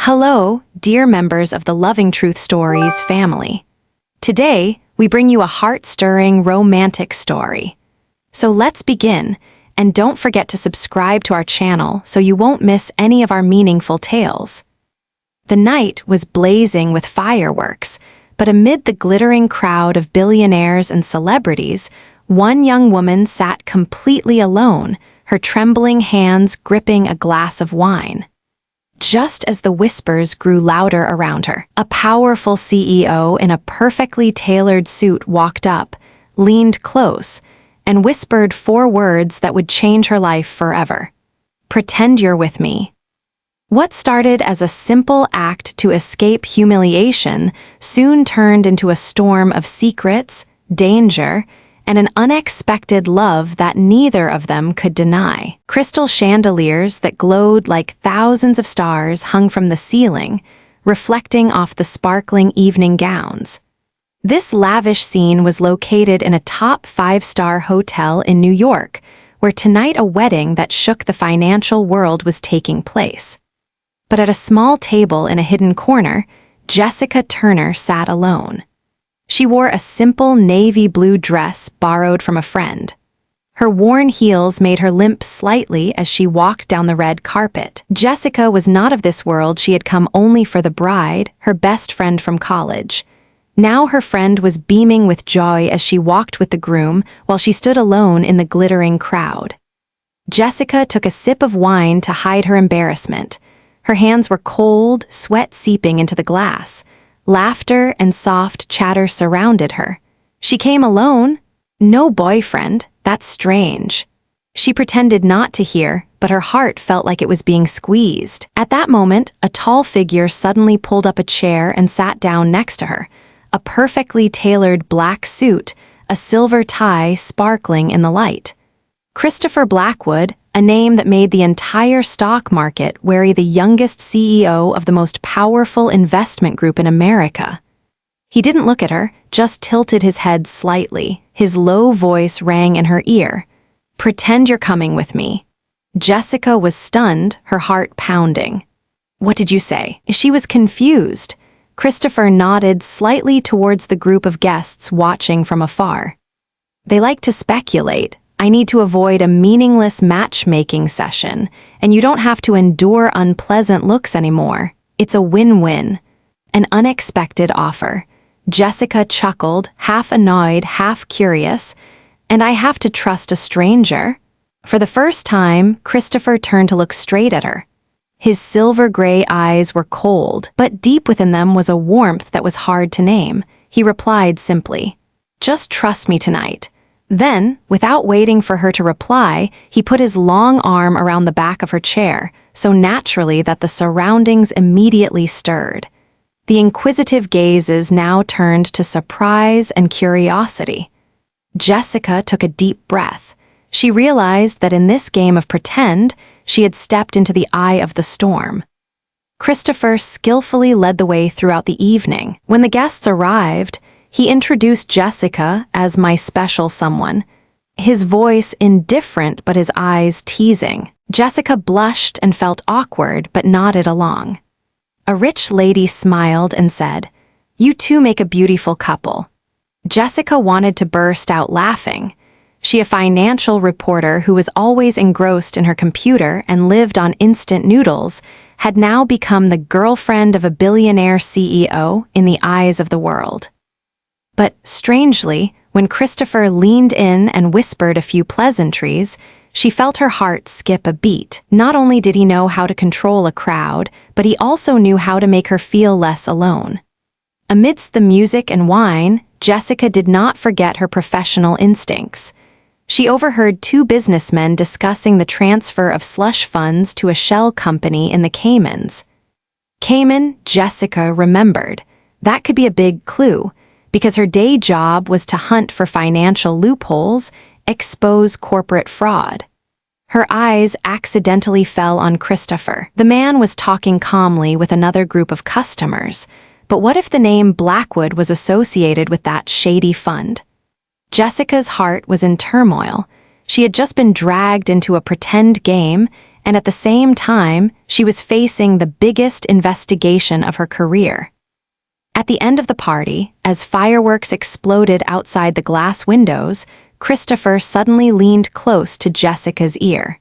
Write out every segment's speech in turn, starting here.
Hello, dear members of the Loving Truth Stories family. Today, we bring you a heart-stirring romantic story. So let's begin, and don't forget to subscribe to our channel so you won't miss any of our meaningful tales. The night was blazing with fireworks, but amid the glittering crowd of billionaires and celebrities, one young woman sat completely alone, her trembling hands gripping a glass of wine. Just as the whispers grew louder around her, a powerful CEO in a perfectly tailored suit walked up, leaned close, and whispered 4 words that would change her life forever. "Pretend you're with me." What started as a simple act to escape humiliation soon turned into a storm of secrets, danger, and an unexpected love that neither of them could deny. Crystal chandeliers that glowed like thousands of stars hung from the ceiling, reflecting off the sparkling evening gowns. This lavish scene was located in a top 5-star hotel in New York, where tonight a wedding that shook the financial world was taking place. But at a small table in a hidden corner, Jessica Turner sat alone. She wore a simple navy blue dress borrowed from a friend. Her worn heels made her limp slightly as she walked down the red carpet. Jessica was not of this world. She had come only for the bride, her best friend from college. Now her friend was beaming with joy as she walked with the groom while she stood alone in the glittering crowd. Jessica took a sip of wine to hide her embarrassment. Her hands were cold, sweat seeping into the glass. Laughter and soft chatter surrounded her. She came alone? No boyfriend? That's strange. She pretended not to hear, but her heart felt like it was being squeezed. At that moment, a tall figure suddenly pulled up a chair and sat down next to her. A perfectly tailored black suit, a silver tie sparkling in the light. Christopher Blackwood, a name that made the entire stock market wary the youngest CEO of the most powerful investment group in America. He didn't look at her, just tilted his head slightly. His low voice rang in her ear. "Pretend you're coming with me." Jessica was stunned, her heart pounding. "What did you say?" She was confused. Christopher nodded slightly towards the group of guests watching from afar. "They like to speculate. I need to avoid a meaningless matchmaking session, and you don't have to endure unpleasant looks anymore. It's a win-win." An unexpected offer. Jessica chuckled, half annoyed, half curious. "And I have to trust a stranger?" For the first time, Christopher turned to look straight at her. His silver-gray eyes were cold, but deep within them was a warmth that was hard to name. He replied simply, "Just trust me tonight." Then, without waiting for her to reply, he put his long arm around the back of her chair, so naturally that the surroundings immediately stirred. The inquisitive gazes now turned to surprise and curiosity. Jessica took a deep breath. She realized that in this game of pretend, she had stepped into the eye of the storm. Christopher skillfully led the way throughout the evening. When the guests arrived, he introduced Jessica as "my special someone," his voice indifferent but his eyes teasing. Jessica blushed and felt awkward but nodded along. A rich lady smiled and said, "You two make a beautiful couple." Jessica wanted to burst out laughing. She, a financial reporter who was always engrossed in her computer and lived on instant noodles, had now become the girlfriend of a billionaire CEO in the eyes of the world. But, strangely, when Christopher leaned in and whispered a few pleasantries, she felt her heart skip a beat. Not only did he know how to control a crowd, but he also knew how to make her feel less alone. Amidst the music and wine, Jessica did not forget her professional instincts. She overheard 2 businessmen discussing the transfer of slush funds to a shell company in the Caymans. Cayman, Jessica remembered. That could be a big clue, because her day job was to hunt for financial loopholes, expose corporate fraud. Her eyes accidentally fell on Christopher. The man was talking calmly with another group of customers, but what if the name Blackwood was associated with that shady fund? Jessica's heart was in turmoil. She had just been dragged into a pretend game, and at the same time, she was facing the biggest investigation of her career. At the end of the party, as fireworks exploded outside the glass windows, Christopher suddenly leaned close to Jessica's ear.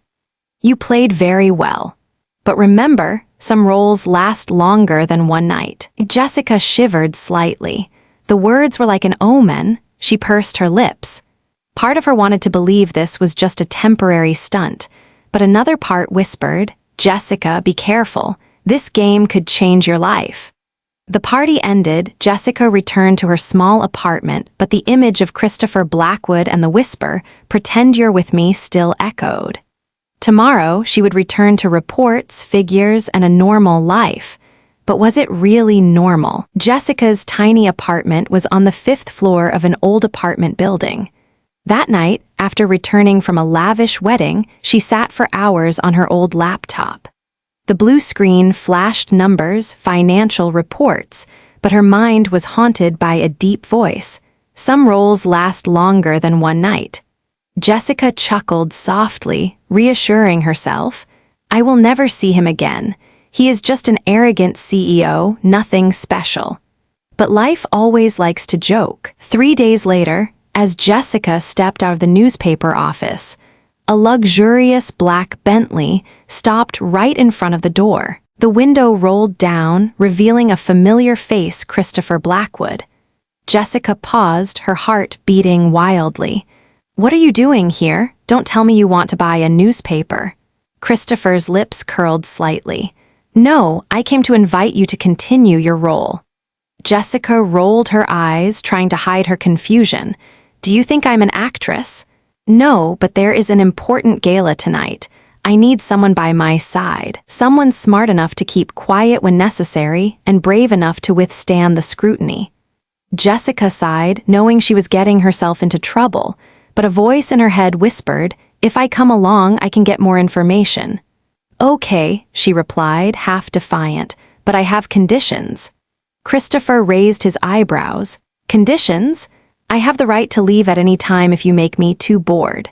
"You played very well. But remember, some roles last longer than one night." Jessica shivered slightly. The words were like an omen. She pursed her lips. Part of her wanted to believe this was just a temporary stunt, but another part whispered, "Jessica, be careful. This game could change your life." The party ended, Jessica returned to her small apartment, but the image of Christopher Blackwood and the whisper, "Pretend you're with me," still echoed. Tomorrow, she would return to reports, figures, and a normal life. But was it really normal? Jessica's tiny apartment was on the 5th floor of an old apartment building. That night, after returning from a lavish wedding, she sat for hours on her old laptop. The blue screen flashed numbers, financial reports, but her mind was haunted by a deep voice. "Some roles last longer than one night." Jessica chuckled softly, reassuring herself, "I will never see him again. He is just an arrogant CEO, nothing special." But life always likes to joke. 3 days later, as Jessica stepped out of the newspaper office, a luxurious black Bentley stopped right in front of the door. The window rolled down, revealing a familiar face, Christopher Blackwood. Jessica paused, her heart beating wildly. "What are you doing here? Don't tell me you want to buy a newspaper." Christopher's lips curled slightly. "No, I came to invite you to continue your role." Jessica rolled her eyes, trying to hide her confusion. "Do you think I'm an actress?" "No, but there is an important gala tonight. I need someone by my side, someone smart enough to keep quiet when necessary and brave enough to withstand the scrutiny." Jessica sighed, knowing she was getting herself into trouble, but a voice in her head whispered, "If I come along, I can get more information." "Okay," she replied, half defiant, "but I have conditions." Christopher raised his eyebrows. "Conditions? I have the right to leave at any time if you make me too bored."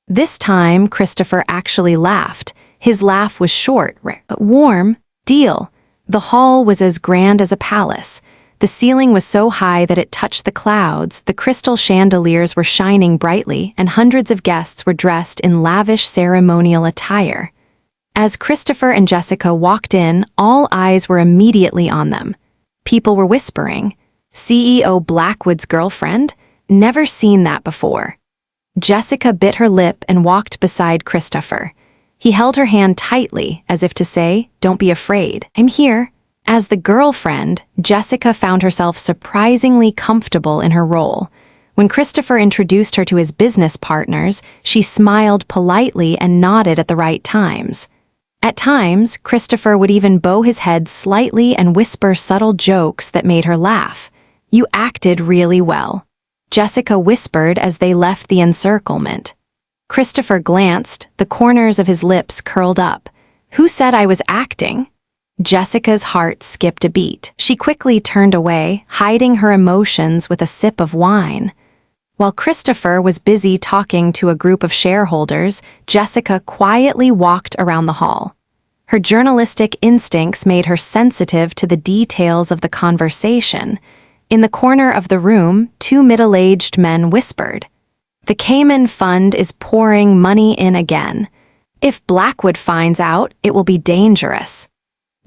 This time, Christopher actually laughed. His laugh was short, but warm. "Deal." The hall was as grand as a palace. The ceiling was so high that it touched the clouds, the crystal chandeliers were shining brightly, and hundreds of guests were dressed in lavish ceremonial attire. As Christopher and Jessica walked in, all eyes were immediately on them. People were whispering, "CEO Blackwood's girlfriend? Never seen that before." Jessica bit her lip and walked beside Christopher. He held her hand tightly, as if to say, "Don't be afraid, I'm here." As the girlfriend, Jessica found herself surprisingly comfortable in her role. When Christopher introduced her to his business partners, she smiled politely and nodded at the right times. At times, Christopher would even bow his head slightly and whisper subtle jokes that made her laugh. "You acted really well," Jessica whispered as they left the encirclement. Christopher glanced, the corners of his lips curled up. "Who said I was acting?" Jessica's heart skipped a beat. She quickly turned away, hiding her emotions with a sip of wine. While Christopher was busy talking to a group of shareholders, Jessica quietly walked around the hall. Her journalistic instincts made her sensitive to the details of the conversation. In the corner of the room, 2 middle-aged men whispered, "The Cayman Fund is pouring money in again. If Blackwood finds out, it will be dangerous."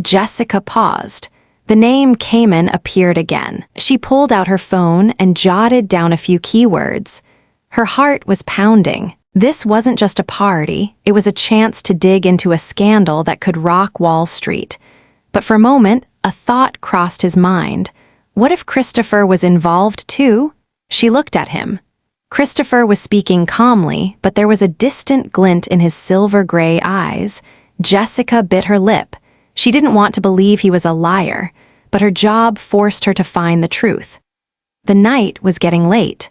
Jessica paused. The name Cayman appeared again. She pulled out her phone and jotted down a few keywords. Her heart was pounding. This wasn't just a party, it was a chance to dig into a scandal that could rock Wall Street. But for a moment, a thought crossed his mind. What if Christopher was involved too? She looked at him. Christopher was speaking calmly, but there was a distant glint in his silver-gray eyes. Jessica bit her lip. She didn't want to believe he was a liar, but her job forced her to find the truth. The night was getting late.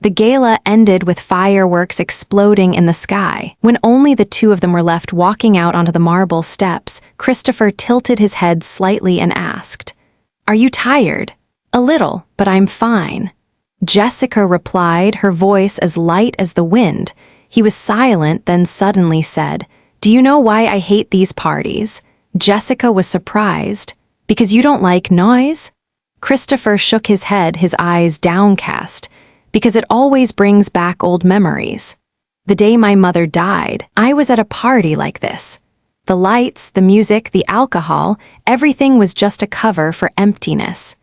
The gala ended with fireworks exploding in the sky. When only the 2 of them were left walking out onto the marble steps, Christopher tilted his head slightly and asked, "Are you tired?" "A little, but I'm fine." Jessica replied, her voice as light as the wind. He was silent, then suddenly said, "Do you know why I hate these parties?" Jessica was surprised. "Because you don't like noise?" Christopher shook his head, his eyes downcast. "Because it always brings back old memories. The day my mother died, I was at a party like this. The lights, the music, the alcohol, everything was just a cover for emptiness."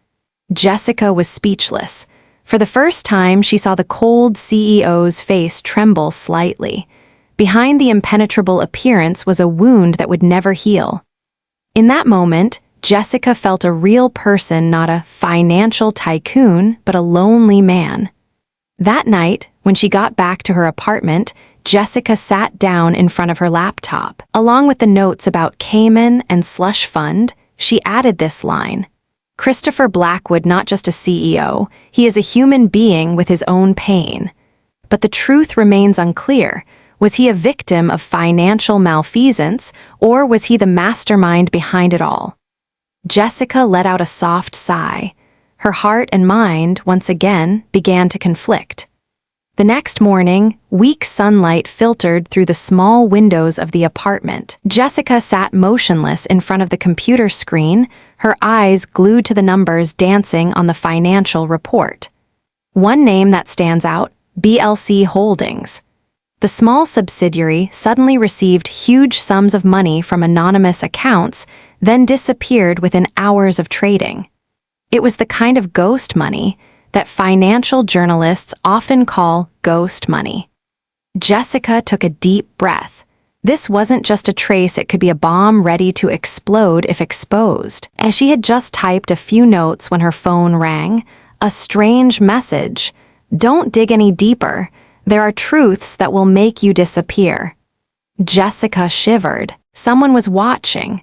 Jessica was speechless. For the first time, she saw the cold CEO's face tremble slightly. Behind the impenetrable appearance was a wound that would never heal. In that moment, Jessica felt a real person, not a financial tycoon, but a lonely man. That night, when she got back to her apartment, Jessica sat down in front of her laptop. Along with the notes about Cayman and slush fund, she added this line: "Christopher Blackwood, not just a CEO, he is a human being with his own pain." But the truth remains unclear. Was he a victim of financial malfeasance, or was he the mastermind behind it all? Jessica let out a soft sigh. Her heart and mind, once again, began to conflict. The next morning, weak sunlight filtered through the small windows of the apartment. Jessica sat motionless in front of the computer screen, her eyes glued to the numbers dancing on the financial report. One name that stands out: BLC Holdings. The small subsidiary suddenly received huge sums of money from anonymous accounts, then disappeared within hours of trading. It was the kind of ghost money that financial journalists often call ghost money. Jessica took a deep breath. This wasn't just a trace, it could be a bomb ready to explode if exposed. As she had just typed a few notes when her phone rang, a strange message: "Don't dig any deeper. There are truths that will make you disappear." Jessica shivered. Someone was watching.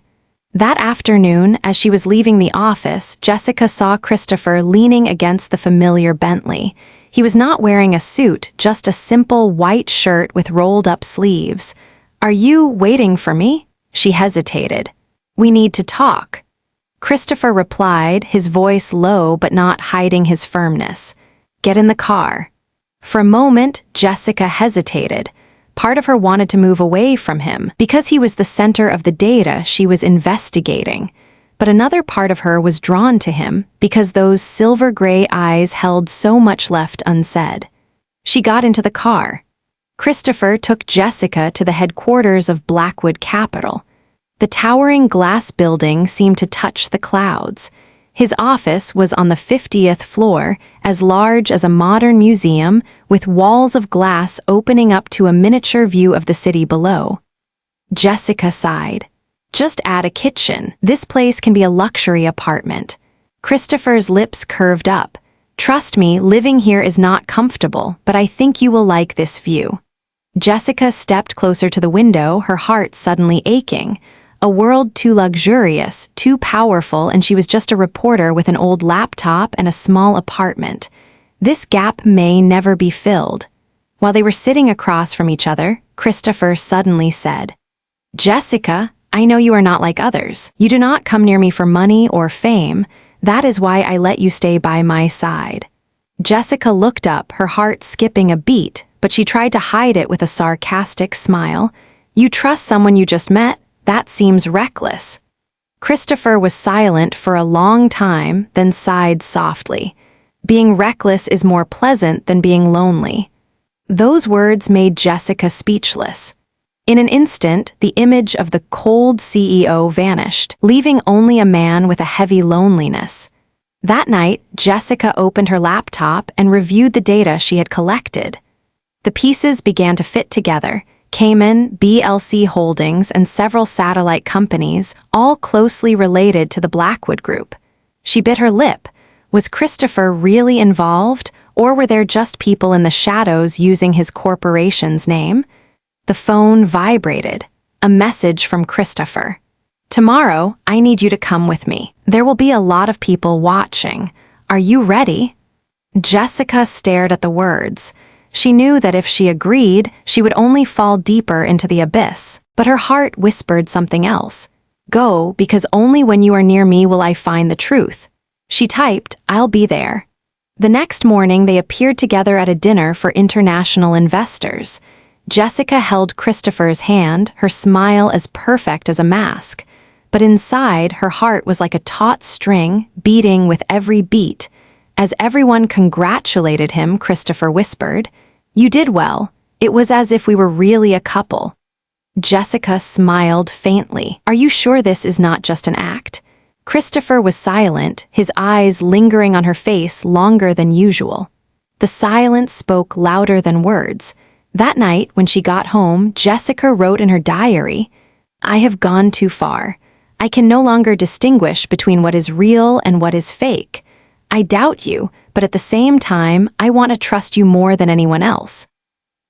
That afternoon, as she was leaving the office, Jessica saw Christopher leaning against the familiar Bentley. He was not wearing a suit, just a simple white shirt with rolled-up sleeves. "Are you waiting for me?" She hesitated. "We need to talk." Christopher replied, his voice low but not hiding his firmness. "Get in the car." For a moment, Jessica hesitated. Part of her wanted to move away from him because he was the center of the data she was investigating. But another part of her was drawn to him because those silver-gray eyes held so much left unsaid. She got into the car. Christopher took Jessica to the headquarters of Blackwood Capital. The towering glass building seemed to touch the clouds. His office was on the 50th floor, as large as a modern museum, with walls of glass opening up to a miniature view of the city below. Jessica sighed. "Just add a kitchen. This place can be a luxury apartment." Christopher's lips curved up. "Trust me, living here is not comfortable, but I think you will like this view." Jessica stepped closer to the window, her heart suddenly aching. A world too luxurious, too powerful, and she was just a reporter with an old laptop and a small apartment. This gap may never be filled. While they were sitting across from each other, Christopher suddenly said, "Jessica, I know you are not like others. You do not come near me for money or fame. That is why I let you stay by my side." Jessica looked up, her heart skipping a beat, but she tried to hide it with a sarcastic smile. "You trust someone you just met? That seems reckless." Christopher was silent for a long time, then sighed softly. "Being reckless is more pleasant than being lonely." Those words made Jessica speechless. In an instant, the image of the cold CEO vanished, leaving only a man with a heavy loneliness. That night, Jessica opened her laptop and reviewed the data she had collected. The pieces began to fit together. Cayman, BLC Holdings, and several satellite companies, all closely related to the Blackwood Group. She bit her lip. Was Christopher really involved, or were there just people in the shadows using his corporation's name? The phone vibrated. A message from Christopher. "Tomorrow, I need you to come with me. There will be a lot of people watching. Are you ready?" Jessica stared at the words. She knew that if she agreed, she would only fall deeper into the abyss, but her heart whispered something else. "Go, because only when you are near me will I find the truth." She typed, "I'll be there." The next morning, they appeared together at a dinner for international investors. Jessica held Christopher's hand, her smile as perfect as a mask. But inside, her heart was like a taut string, beating with every beat. As everyone congratulated him, Christopher whispered, "You did well. It was as if we were really a couple." Jessica smiled faintly. "Are you sure this is not just an act?" Christopher was silent, his eyes lingering on her face longer than usual. The silence spoke louder than words. That night, when she got home, Jessica wrote in her diary, "I have gone too far. I can no longer distinguish between what is real and what is fake. I doubt you, but at the same time, I want to trust you more than anyone else."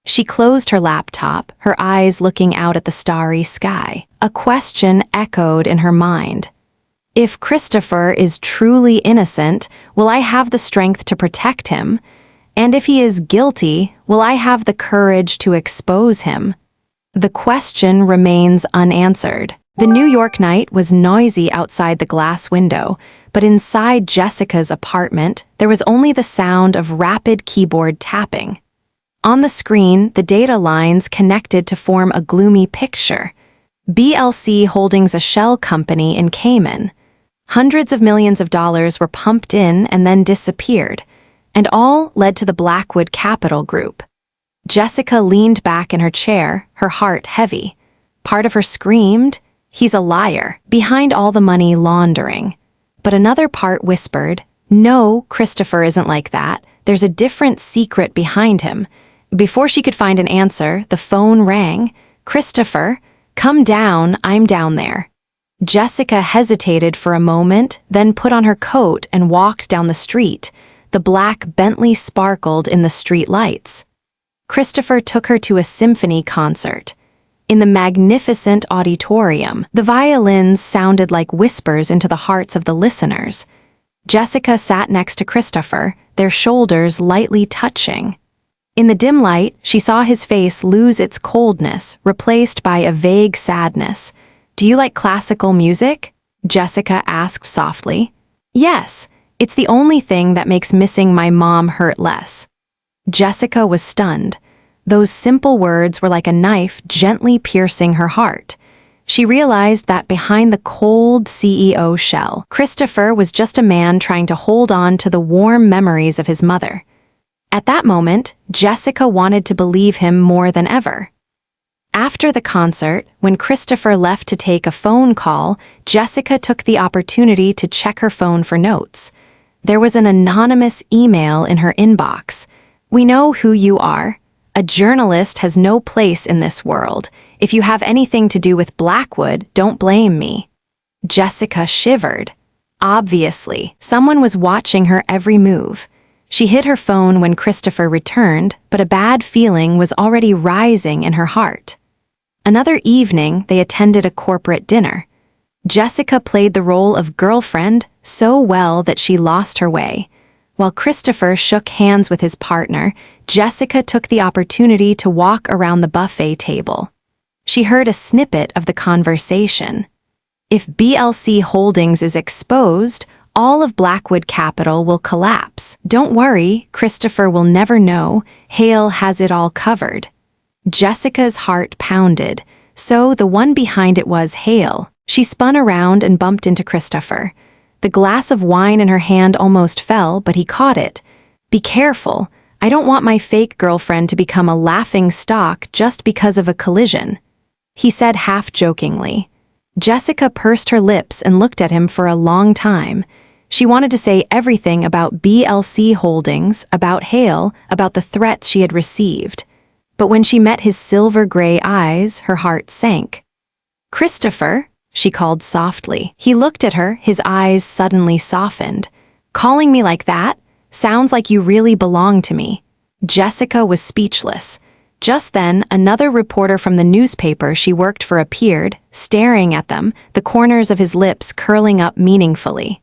She closed her laptop, her eyes looking out at the starry sky. A question echoed in her mind. If Christopher is truly innocent, will I have the strength to protect him? And if he is guilty, will I have the courage to expose him? The question remains unanswered. The New York night was noisy outside the glass window, but inside Jessica's apartment, there was only the sound of rapid keyboard tapping. On the screen, the data lines connected to form a gloomy picture. BLC Holdings, a shell company in Cayman. Hundreds of millions of dollars were pumped in and then disappeared, and all led to the Blackwood Capital Group. Jessica leaned back in her chair, her heart heavy. Part of her screamed, "He's a liar, behind all the money laundering." But another part whispered, "No, Christopher isn't like that. There's a different secret behind him." Before she could find an answer, the phone rang. "Christopher, come down, I'm down there." Jessica hesitated for a moment, then put on her coat and walked down the street. The black Bentley sparkled in the street lights. Christopher took her to a symphony concert. In the magnificent auditorium, the violins sounded like whispers into the hearts of the listeners. Jessica sat next to Christopher, their shoulders lightly touching. In the dim light, she saw his face lose its coldness, replaced by a vague sadness. "Do you like classical music?" Jessica asked softly. "Yes, it's the only thing that makes missing my mom hurt less." Jessica was stunned. Those simple words were like a knife gently piercing her heart. She realized that behind the cold CEO shell, Christopher was just a man trying to hold on to the warm memories of his mother. At that moment, Jessica wanted to believe him more than ever. After the concert, when Christopher left to take a phone call, Jessica took the opportunity to check her phone for notes. There was an anonymous email in her inbox. "We know who you are. A journalist has no place in this world. If you have anything to do with Blackwood, don't blame me." Jessica shivered. Obviously, someone was watching her every move. She hid her phone when Christopher returned, but a bad feeling was already rising in her heart. Another evening, they attended a corporate dinner. Jessica played the role of girlfriend so well that she lost her way. While Christopher shook hands with his partner, Jessica took the opportunity to walk around the buffet table. She heard a snippet of the conversation. "If BLC Holdings is exposed, all of Blackwood Capital will collapse. Don't worry, Christopher will never know. Hale has it all covered." Jessica's heart pounded. So the one behind it was Hale. She spun around and bumped into Christopher. The glass of wine in her hand almost fell, but he caught it. "Be careful. I don't want my fake girlfriend to become a laughing stock just because of a collision," he said half-jokingly. Jessica pursed her lips and looked at him for a long time. She wanted to say everything about BLC Holdings, about Hale, about the threats she had received. But when she met his silver-gray eyes, her heart sank. "Christopher," she called softly. He looked at her, his eyes suddenly softened. "Calling me like that? Sounds like you really belong to me." Jessica was speechless. Just then, another reporter from the newspaper she worked for appeared, staring at them, the corners of his lips curling up meaningfully.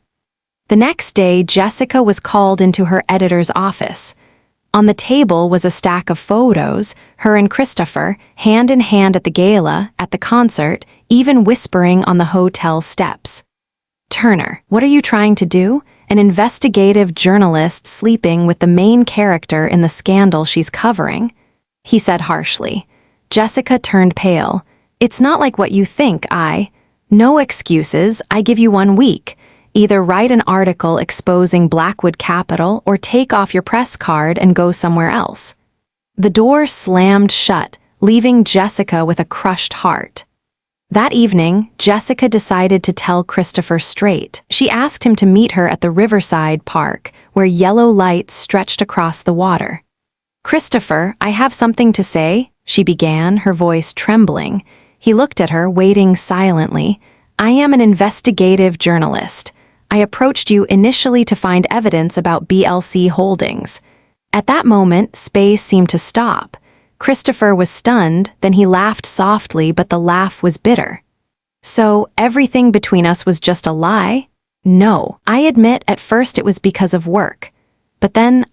The next day, Jessica was called into her editor's office. On the table was a stack of photos, her and Christopher, hand in hand at the gala, at the concert, even whispering on the hotel steps. "Turner, what are you trying to do? An investigative journalist sleeping with the main character in the scandal she's covering?" he said harshly. Jessica turned pale. "It's not like what you think, No excuses, I give you 1 week. Either write an article exposing Blackwood Capital or take off your press card and go somewhere else." The door slammed shut, leaving Jessica with a crushed heart. That evening, Jessica decided to tell Christopher straight. She asked him to meet her at the Riverside Park, where yellow lights stretched across the water. "Christopher, I have something to say," she began, her voice trembling. He looked at her, waiting silently. "I am an investigative journalist. I approached you initially to find evidence about BLC Holdings." At that moment, space seemed to stop. Christopher was stunned, then he laughed softly, but the laugh was bitter. "So, everything between us was just a lie?" "No, I admit at first it was because of work. But then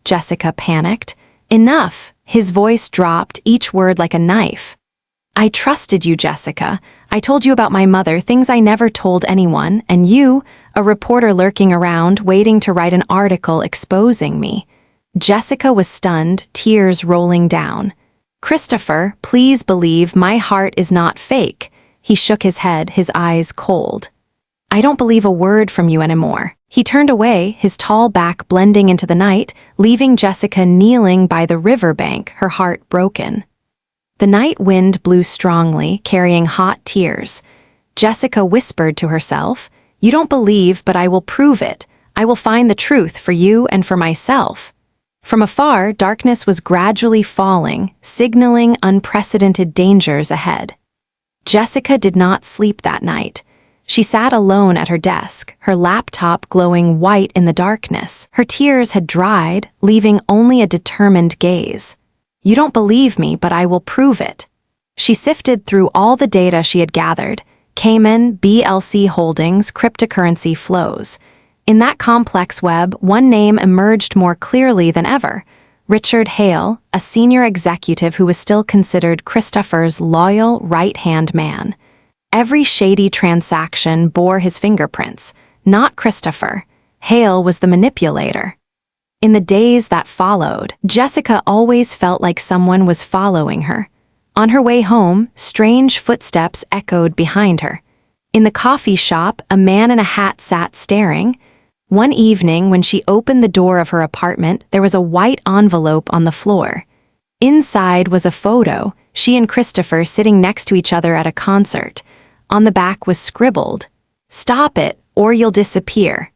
Jessica panicked. "Enough!" His voice dropped, each word like a knife. "I trusted you, Jessica. I told you about my mother, things I never told anyone, and you, a reporter lurking around, waiting to write an article exposing me." Jessica was stunned, tears rolling down. "Christopher, please believe my heart is not fake." He shook his head, his eyes cold. "I don't believe a word from you anymore." He turned away, his tall back blending into the night, leaving Jessica kneeling by the riverbank, her heart broken. The night wind blew strongly, carrying hot tears. Jessica whispered to herself, "You don't believe, but I will prove it. I will find the truth for you and for myself." From afar, darkness was gradually falling, signaling unprecedented dangers ahead. Jessica did not sleep that night. She sat alone at her desk, her laptop glowing white in the darkness. Her tears had dried, leaving only a determined gaze. "You don't believe me, but I will prove it." She sifted through all the data she had gathered: Cayman, BLC Holdings, cryptocurrency flows. In that complex web, one name emerged more clearly than ever: Richard Hale, a senior executive who was still considered Christopher's loyal right-hand man. Every shady transaction bore his fingerprints, not Christopher. Hale was the manipulator. In the days that followed, Jessica always felt like someone was following her. On her way home, strange footsteps echoed behind her. In the coffee shop, a man in a hat sat staring. One evening, when she opened the door of her apartment, there was a white envelope on the floor. Inside was a photo, she and Christopher sitting next to each other at a concert. On the back was scribbled, "Stop it, or you'll disappear."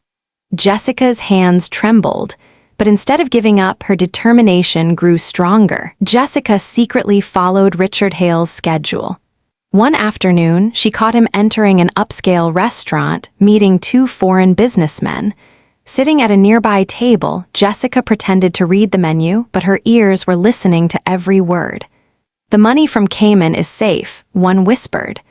Jessica's hands trembled, but instead of giving up, her determination grew stronger. Jessica secretly followed Richard Hale's schedule. One afternoon, she caught him entering an upscale restaurant, meeting 2 foreign businessmen. Sitting at a nearby table, Jessica pretended to read the menu, but her ears were listening to every word. "The money from Cayman is safe," one whispered.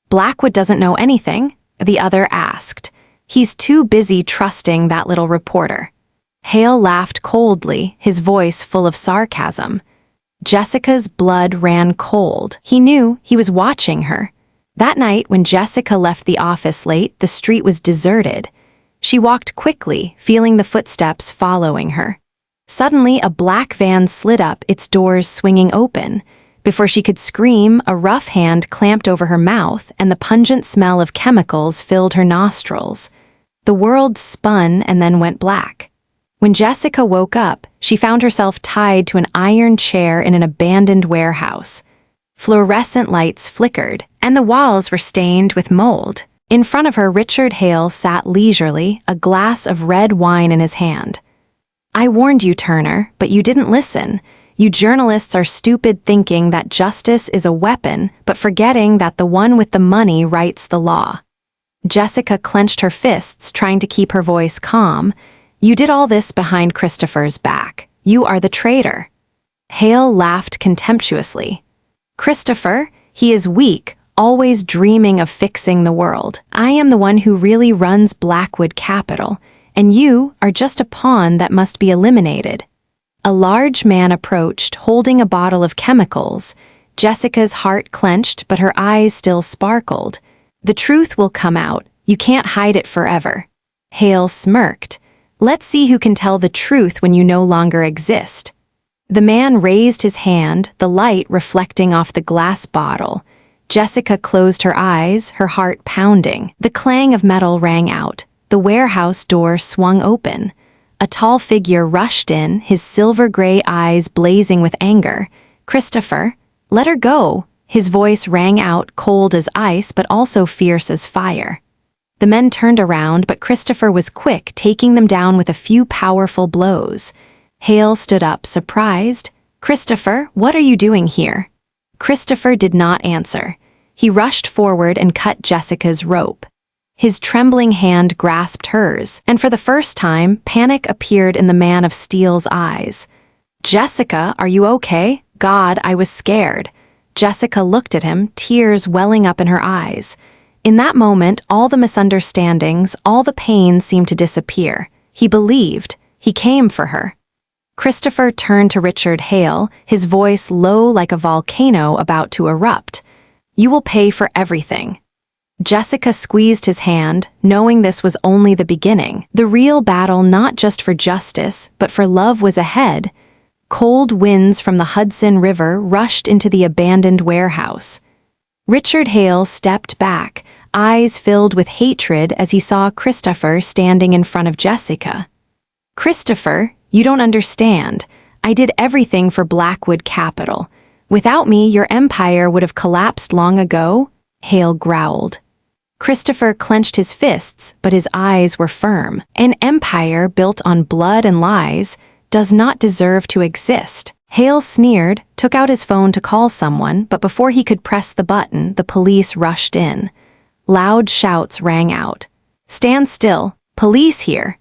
"Blackwood doesn't know anything?" the other asked. "He's too busy trusting that little reporter." Hale laughed coldly, his voice full of sarcasm. Jessica's blood ran cold. He knew he was watching her. That night, when Jessica left the office late, the street was deserted. She walked quickly, feeling the footsteps following her. Suddenly, a black van slid up, its doors swinging open. Before she could scream, a rough hand clamped over her mouth, and the pungent smell of chemicals filled her nostrils. The world spun and then went black. When Jessica woke up, she found herself tied to an iron chair in an abandoned warehouse. Fluorescent lights flickered, and the walls were stained with mold. In front of her, Richard Hale sat leisurely, a glass of red wine in his hand. "I warned you, Turner, but you didn't listen. You journalists are stupid, thinking that justice is a weapon, but forgetting that the one with the money writes the law." Jessica clenched her fists, trying to keep her voice calm. "You did all this behind Christopher's back. You are the traitor." Hale laughed contemptuously. "Christopher, he is weak, always dreaming of fixing the world. I am the one who really runs Blackwood Capital, and you are just a pawn that must be eliminated." A large man approached, holding a bottle of chemicals. Jessica's heart clenched, but her eyes still sparkled. "The truth will come out. You can't hide it forever." Hale smirked. "Let's see who can tell the truth when you no longer exist." The man raised his hand, the light reflecting off the glass bottle. Jessica closed her eyes, her heart pounding. The clang of metal rang out. The warehouse door swung open. A tall figure rushed in, his silver-gray eyes blazing with anger. "Christopher, let her go." His voice rang out, cold as ice but also fierce as fire. The men turned around, but Christopher was quick, taking them down with a few powerful blows. Hale stood up, surprised. "Christopher, what are you doing here?" Christopher did not answer. He rushed forward and cut Jessica's rope. His trembling hand grasped hers, and for the first time, panic appeared in the man of steel's eyes. "Jessica, are you okay?" "God, I was scared." Jessica looked at him, tears welling up in her eyes. In that moment, all the misunderstandings, all the pain seemed to disappear. He believed. He came for her. Christopher turned to Richard Hale, his voice low like a volcano about to erupt. "You will pay for everything." Jessica squeezed his hand, knowing this was only the beginning. The real battle, not just for justice, but for love, was ahead. Cold winds from the Hudson River rushed into the abandoned warehouse. Richard Hale stepped back, eyes filled with hatred as he saw Christopher standing in front of Jessica. "Christopher, you don't understand. I did everything for Blackwood Capital. Without me, your empire would have collapsed long ago," Hale growled. Christopher clenched his fists, but his eyes were firm. "An empire built on blood and lies does not deserve to exist." Hale sneered, took out his phone to call someone, but before he could press the button, the police rushed in. Loud shouts rang out. "Stand still! Police here!"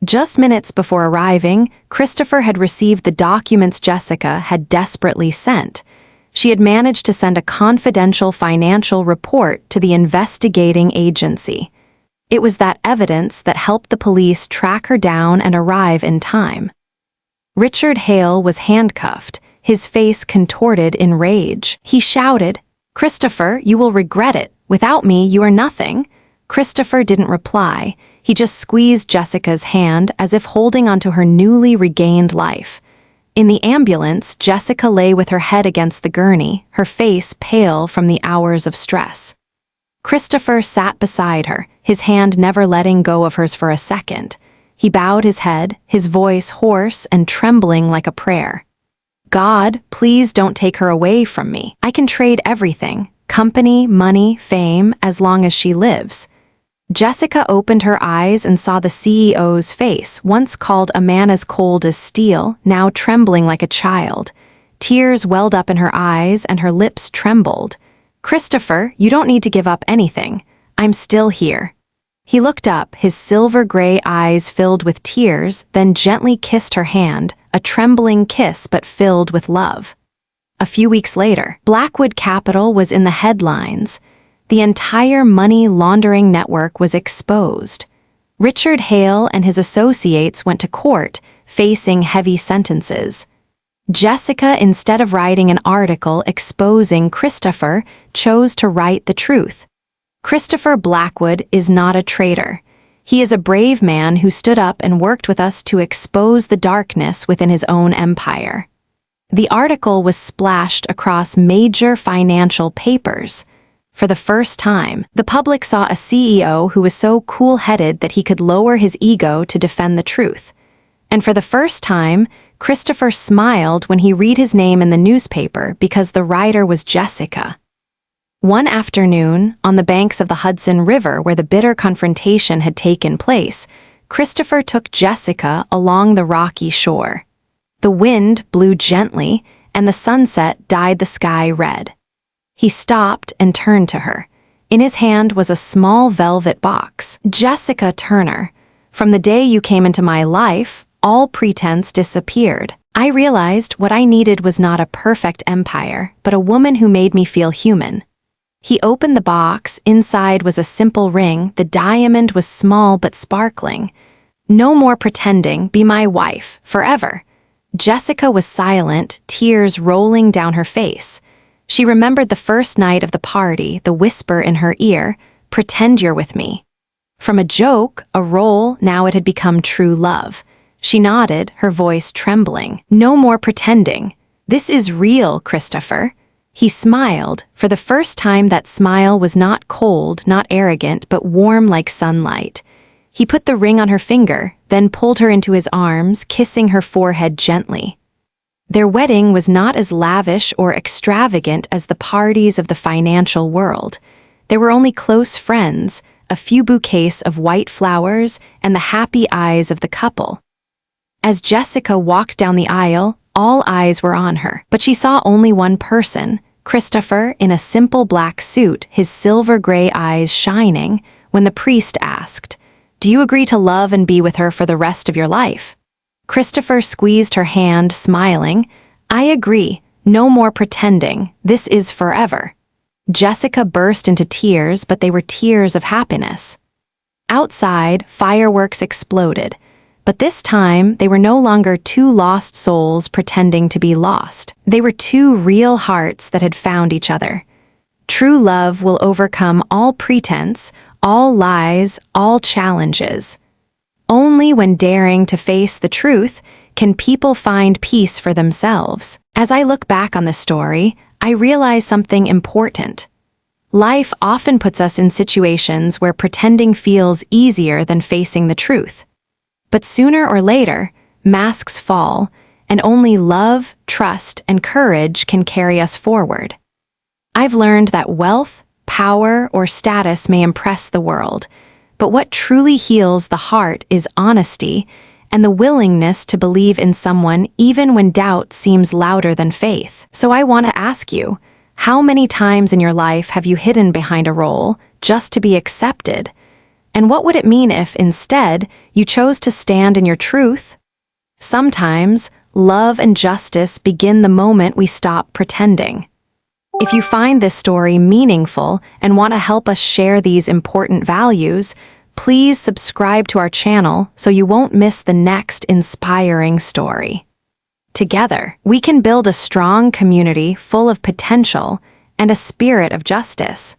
Just minutes before arriving, Christopher had received the documents Jessica had desperately sent. She had managed to send a confidential financial report to the investigating agency. It was that evidence that helped the police track her down and arrive in time. Richard Hale was handcuffed, his face contorted in rage. He shouted, "Christopher, you will regret it. Without me, you are nothing." Christopher didn't reply. He just squeezed Jessica's hand as if holding onto her newly regained life. In the ambulance, Jessica lay with her head against the gurney, her face pale from the hours of stress. Christopher sat beside her, his hand never letting go of hers for a second. He bowed his head, his voice hoarse and trembling like a prayer. "God, please don't take her away from me. I can trade everything, company, money, fame, as long as she lives." Jessica opened her eyes and saw the CEO's face, once called a man as cold as steel, now trembling like a child. Tears welled up in her eyes and her lips trembled. "Christopher, you don't need to give up anything. I'm still here." He looked up, his silver-gray eyes filled with tears, then gently kissed her hand, a trembling kiss but filled with love. A few weeks later, Blackwood Capital was in the headlines. The entire money laundering network was exposed. Richard Hale and his associates went to court, facing heavy sentences. Jessica, instead of writing an article exposing Christopher, chose to write the truth. Christopher Blackwood is not a traitor. He is a brave man who stood up and worked with us to expose the darkness within his own empire. The article was splashed across major financial papers. For the first time, the public saw a CEO who was so cool-headed that he could lower his ego to defend the truth. And for the first time, Christopher smiled when he read his name in the newspaper because the writer was Jessica. One afternoon, on the banks of the Hudson River where the bitter confrontation had taken place, Christopher took Jessica along the rocky shore. The wind blew gently, and the sunset dyed the sky red. He stopped and turned to her. In his hand was a small velvet box. "Jessica Turner, from the day you came into my life, all pretense disappeared. I realized what I needed was not a perfect empire, but a woman who made me feel human." He opened the box. Inside was a simple ring. The diamond was small but sparkling. "No more pretending. Be my wife, forever." Jessica was silent, tears rolling down her face. She remembered the first night of the party, the whisper in her ear, "Pretend you're with me." From a joke, a role, now it had become true love. She nodded, her voice trembling. "No more pretending. This is real, Christopher." He smiled. For the first time, that smile was not cold, not arrogant, but warm like sunlight. He put the ring on her finger, then pulled her into his arms, kissing her forehead gently. Their wedding was not as lavish or extravagant as the parties of the financial world. There were only close friends, a few bouquets of white flowers, and the happy eyes of the couple. As Jessica walked down the aisle, all eyes were on her, but she saw only one person, Christopher, in a simple black suit, his silver-gray eyes shining, when the priest asked, "Do you agree to love and be with her for the rest of your life?" Christopher squeezed her hand, smiling. "I agree. No more pretending. This is forever." Jessica burst into tears, but they were tears of happiness. Outside, fireworks exploded, but this time they were no longer two lost souls pretending to be lost. They were two real hearts that had found each other. True love will overcome all pretense, all lies, all challenges. Only when daring to face the truth can people find peace for themselves. As I look back on this story, I realize something important. Life often puts us in situations where pretending feels easier than facing the truth. But sooner or later, masks fall, and only love, trust, and courage can carry us forward. I've learned that wealth, power, or status may impress the world, but what truly heals the heart is honesty and the willingness to believe in someone even when doubt seems louder than faith. So I want to ask you, how many times in your life have you hidden behind a role just to be accepted? And what would it mean if, instead, you chose to stand in your truth? Sometimes, love and justice begin the moment we stop pretending. If you find this story meaningful and want to help us share these important values, please subscribe to our channel so you won't miss the next inspiring story. Together, we can build a strong community full of potential and a spirit of justice.